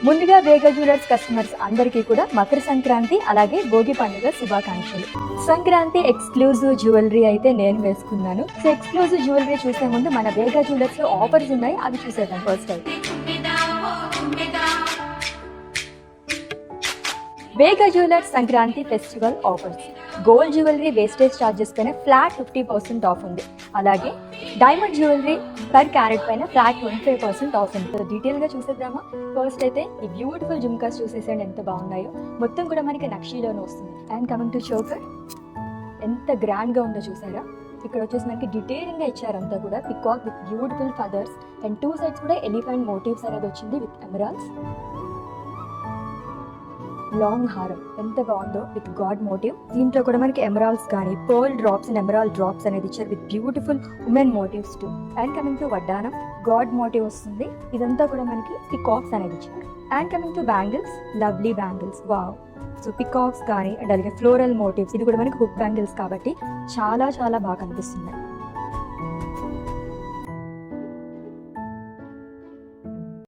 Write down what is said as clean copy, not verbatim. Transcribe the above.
ముందుగా వేగా jewellers customers అందరికీ కూడా మకర సంక్రాంతి అలాగే భోగి పండుగ శుభాకాంక్షలు. సంక్రాంతి ఎక్స్క్లూజివ్ జ్యువెలరీ అయితే నేను వేసుకున్నాను. సో ఎక్స్క్లూజివ్ జ్యువెలరీ చూసే ముందు మన వేగా జ్యువెలర్స్ లో ఆఫర్స్ ఉన్నాయి, అవి చూసేద్దాం ఫస్ట్ అయితే. Vega jewellers Sankranti festival offers. Gold jewellery wastage charges పైన ఫ్లాట్ 50% ఆఫ్ ఉంది. అలాగే డైమండ్ జ్యువెలరీ పర్ క్యారెట్ పైన ఫ్లాట్ 25% ఆఫ్ ఉంది. డీటెయిల్ గా చూసేద్దామా? ఫస్ట్ అయితే ఈ బ్యూటిఫుల్ జుమ్కాస్ చూసేసండి, ఎంత బాగున్నాయో. మొత్తం కూడా మనకి నక్షీలోనే వస్తుంది. అండ్ కమింగ్ టు చోకర్, ఎంత గ్రాండ్ గా ఉందో చూసారా? ఇక్కడ వచ్చేసి మనకి డీటెయిలింగ్ గా ఇచ్చారంతా కూడా. Peacock with beautiful feathers and 2 sides కూడా ఎలిఫెంట్ మోటివ్స్ అనేది వచ్చింది విత్ ఎమరాల్డ్స్. లాంగ్ హారం ఎంత బాగుందో విత్ గాడ్ మోటివ్. దీంట్లో కూడా మనకి ఎమరాల్డ్స్ కానీ pearl drops and emerald drops అనేది ఇచ్చారు with beautiful women motifs too. And coming to vaddanam, God motif వస్తుంది. ఇదంతా కూడా మనకి పికాక్స్ అనేది ఇచ్చారు. And coming to bangles, lovely bangles, wow. So peacocks కానీ అండ్ అలాగే ఫ్లోరల్ మోటివ్స్, ఇది కూడా మనకి హుక్ బ్యాంగిల్స్ కాబట్టి చాలా చాలా బాగా కనిపిస్తుంది.